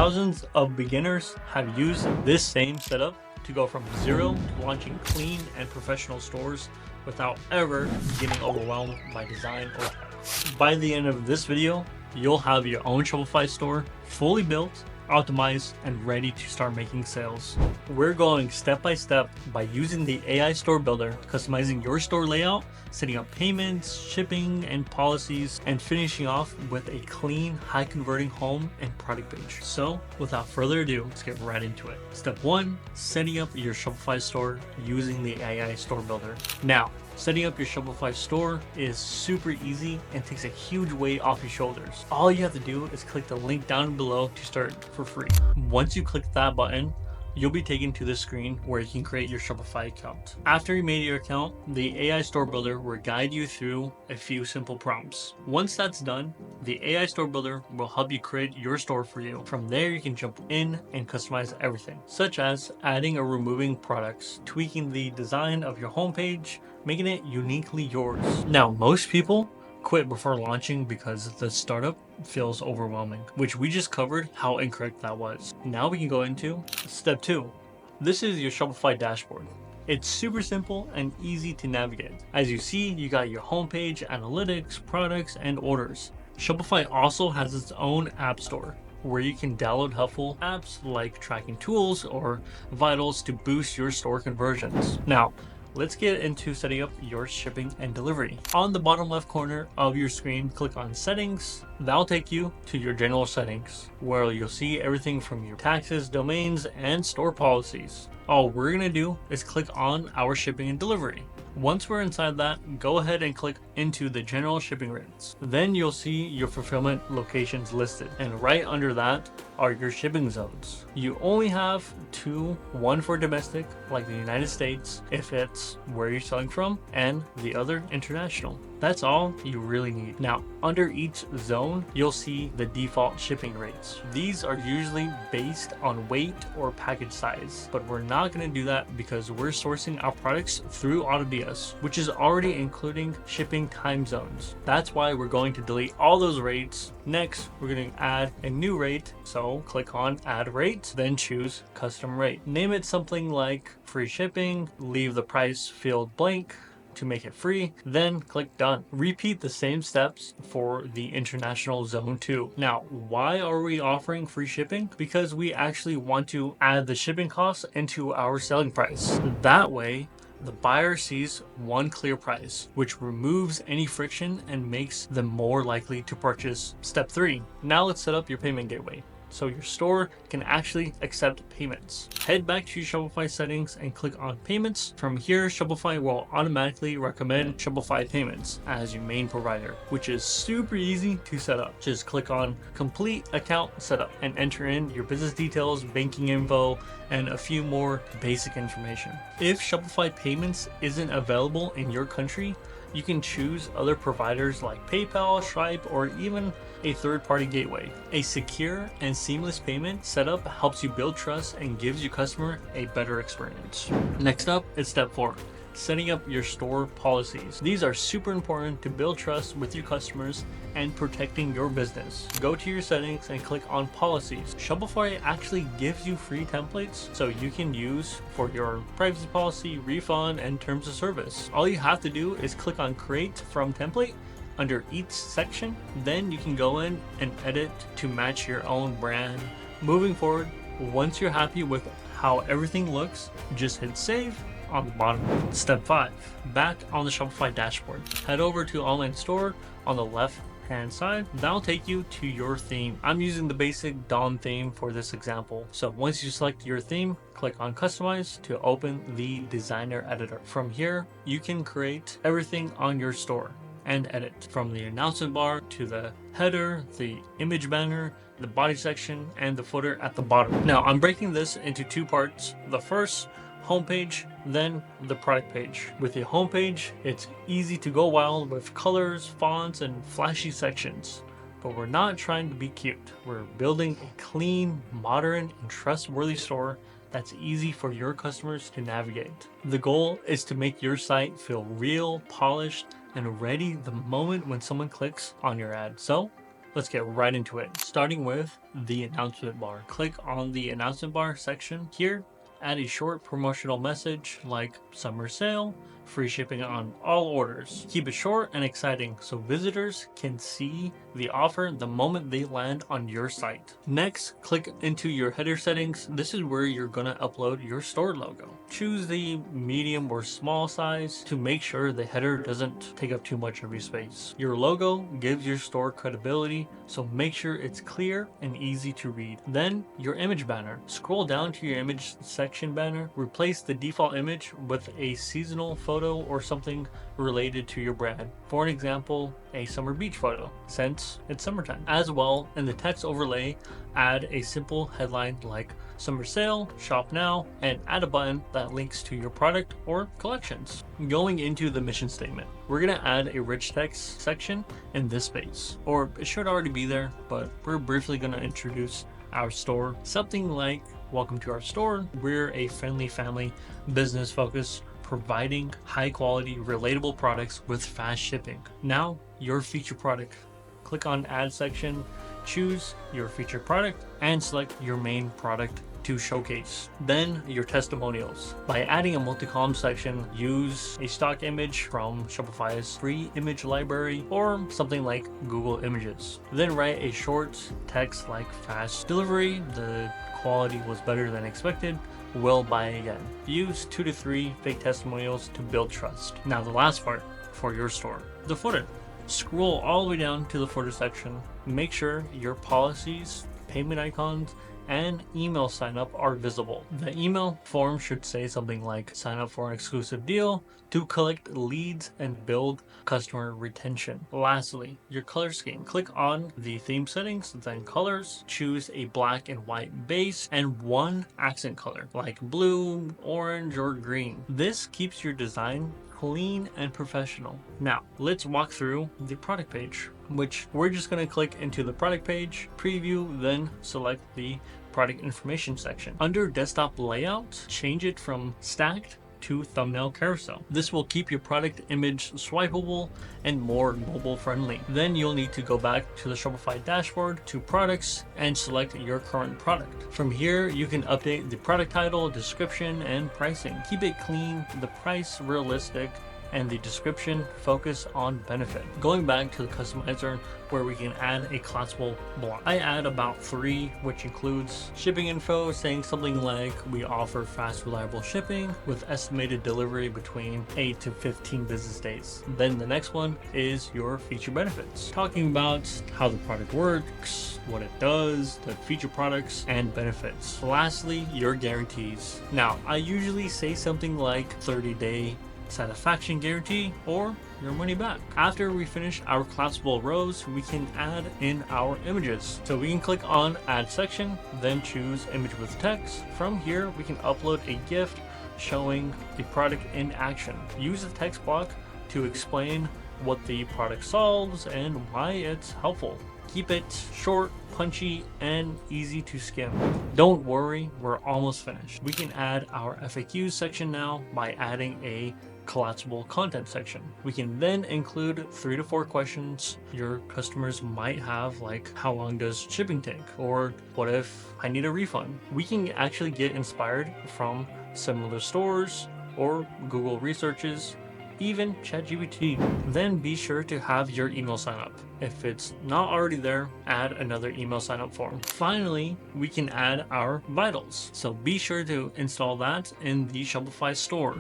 Thousands of beginners have used this same setup to go from zero to launching clean and professional stores without ever getting overwhelmed by design or tech. By the end of this video, you'll have your own Shopify store fully built, optimized, and ready to start making sales. We're going step by step by using the AI store builder, customizing your store layout, setting up payments, shipping, and policies, and finishing off with a clean, high converting home and product page. So without further ado, let's get right into it. Step 1, setting up your Shopify store using the AI store builder. Now, setting up your Shopify store is super easy and takes a huge weight off your shoulders. All you have to do is click the link down below to start for free. Once you click that button, you'll be taken to the screen where you can create your Shopify account. After you made your account, the AI store builder will guide you through a few simple prompts. Once that's done, the AI store builder will help you create your store for you. From there, you can jump in and customize everything, such as adding or removing products, tweaking the design of your homepage, making it uniquely yours. Now, most people quit before launching because the startup feels overwhelming, which we just covered how incorrect that was. Now we can go into step 2. This is your Shopify dashboard. It's super simple and easy to navigate. As you see, you got your homepage, analytics, products, and orders. Shopify also has its own app store where you can download helpful apps like tracking tools or vitals to boost your store conversions. Now, let's get into setting up your shipping and delivery. On the bottom left corner of your screen, click on settings. That'll take you to your general settings, where you'll see everything from your taxes, domains, and store policies. All we're gonna do is click on our shipping and delivery. Once we're inside that, go ahead and click into the general shipping rates. Then you'll see your fulfillment locations listed, and right under that are your shipping zones. You only have two, one for domestic, like the United States, if it's where you're selling from, and the other international. That's all you really need. Now, under each zone, you'll see the default shipping rates. These are usually based on weight or package size, but we're not going to do that because we're sourcing our products through AutoDS, which is already including shipping time zones. That's why we're going to delete all those rates. Next, we're going to add a new rate. So click on add rate, then choose custom rate. Name it something like free shipping, leave the price field blank to make it free, then click done. Repeat the same steps for the international zone too. Now, why are we offering free shipping? Because we actually want to add the shipping costs into our selling price. That way, the buyer sees one clear price, which removes any friction and makes them more likely to purchase. Step 3. Now let's set up your payment gateway, so your store can actually accept payments. Head back to your Shopify settings and click on payments. From here, Shopify will automatically recommend Shopify payments as your main provider, which is super easy to set up. Just click on complete account setup and enter in your business details, banking info, and a few more basic information. If Shopify payments isn't available in your country, you can choose other providers like PayPal, Stripe, or even a third-party gateway. A secure and seamless payment setup helps you build trust and gives your customer a better experience. Next up is step 4. Setting up your store policies. These are super important to build trust with your customers and protecting your business. Go to your settings and click on policies. Shopify actually gives you free templates so you can use for your privacy policy, refund, and terms of service. All you have to do is click on create from template under each section. Then you can go in and edit to match your own brand. Moving forward, once you're happy with how everything looks, just hit save on the bottom. Step 5. Back on the Shopify dashboard. Head over to online store on the left hand side. That'll take you to your theme. I'm using the basic Dawn theme for this example. So once you select your theme, click on customize to open the designer editor. From here, you can create everything on your store and edit, from the announcement bar to the header, the image banner, the body section, and the footer at the bottom. Now, I'm breaking this into two parts. The first, homepage, then the product page. With the homepage, it's easy to go wild with colors, fonts, and flashy sections. But we're not trying to be cute. We're building a clean, modern, and trustworthy store that's easy for your customers to navigate. The goal is to make your site feel real, polished, and ready the moment when someone clicks on your ad. So Let's get right into it. Starting with the announcement bar. Click on the announcement bar section here. Add a short promotional message like summer sale, free shipping on all orders. Keep it short and exciting so visitors can see the offer the moment they land on your site. Next, click into your header settings. This is where you're gonna upload your store logo. Choose the medium or small size to make sure the header doesn't take up too much of your space. Your logo gives your store credibility, so make sure it's clear and easy to read. Then your image banner. Scroll down to your image section banner. Replace the default image with a seasonal photo or something related to your brand. For an example, a summer beach photo, since it's summertime. As well, in the text overlay, add a simple headline like summer sale, shop now, and add a button that links to your product or collections. Going into the mission statement, we're gonna add a rich text section in this space, or it should already be there, but we're briefly gonna introduce our store. Something like, welcome to our store. We're a friendly family business focused, providing high quality, relatable products with fast shipping. Now, your featured product. Click on add section, choose your featured product, and select your main product to showcase. Then your testimonials. By adding a multi-column section, use a stock image from Shopify's free image library or something like Google Images. Then write a short text like fast delivery, the quality was better than expected, will buy again. Use 2 to 3 fake testimonials to build trust. Now the last part for your store, the footer. Scroll all the way down to the footer section. Make sure your policies, payment icons, and email sign up are visible. The email form should say something like sign up for an exclusive deal to collect leads and build customer retention. Lastly, your color scheme. Click on the theme settings, then colors. Choose a black and white base and one accent color like blue, orange, or green. This keeps your design clean and professional. Now, let's walk through the product page, which we're just going to click into the product page, preview, then select the product information section. Under desktop layout, change it from stacked to thumbnail carousel. This will keep your product image swipeable and more mobile friendly. Then you'll need to go back to the Shopify dashboard to products and select your current product. From here, you can update the product title, description, and pricing. Keep it clean, the price realistic, and the description focus on benefit. Going back to the customizer where we can add a collapsible block. I add about 3, which includes shipping info saying something like we offer fast, reliable shipping with estimated delivery between 8 to 15 business days. Then the next one is your feature benefits, talking about how the product works, what it does, the feature products, and benefits. Lastly, your guarantees. Now, I usually say something like 30-day satisfaction guarantee or your money back. After we finish our collapsible rows, we can add in our images. So we can click on add section, then choose image with text. From here, we can upload a GIF showing the product in action. Use the text block to explain what the product solves and why it's helpful. Keep it short, punchy, and easy to skim. Don't worry, we're almost finished. We can add our FAQs section now by adding a collapsible content section. We can then include 3 to 4 questions your customers might have, like how long does shipping take, or what if I need a refund. We can actually get inspired from similar stores or Google researches, even ChatGPT. Then be sure to have your email sign up. If it's not already there, add another email sign up form. Finally, we can add our vitals. So be sure to install that in the Shopify store.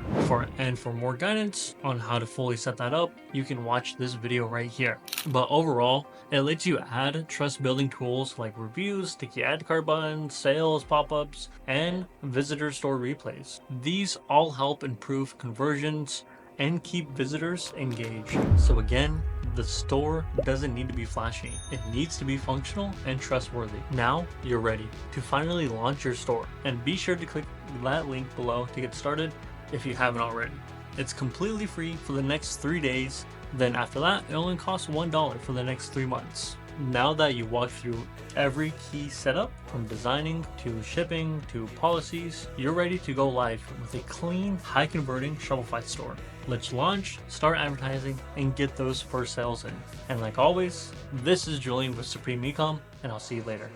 For more guidance on how to fully set that up, you can watch this video right here. But overall, it lets you add trust building tools like reviews, sticky ad card buttons, sales pop-ups, and visitor store replays. These all help improve conversions and keep visitors engaged. So again, the store doesn't need to be flashy. It needs to be functional and trustworthy. Now you're ready to finally launch your store. And be sure to click that link below to get started if you haven't already. It's completely free for the next 3 days. Then after that, it only costs $1 for the next 3 months. Now that you walked through every key setup, from designing to shipping to policies, you're ready to go live with a clean, high converting Shopify store. Let's launch, start advertising, and get those first sales in. And like always, this is Julian with Supreme Ecom, and I'll see you later.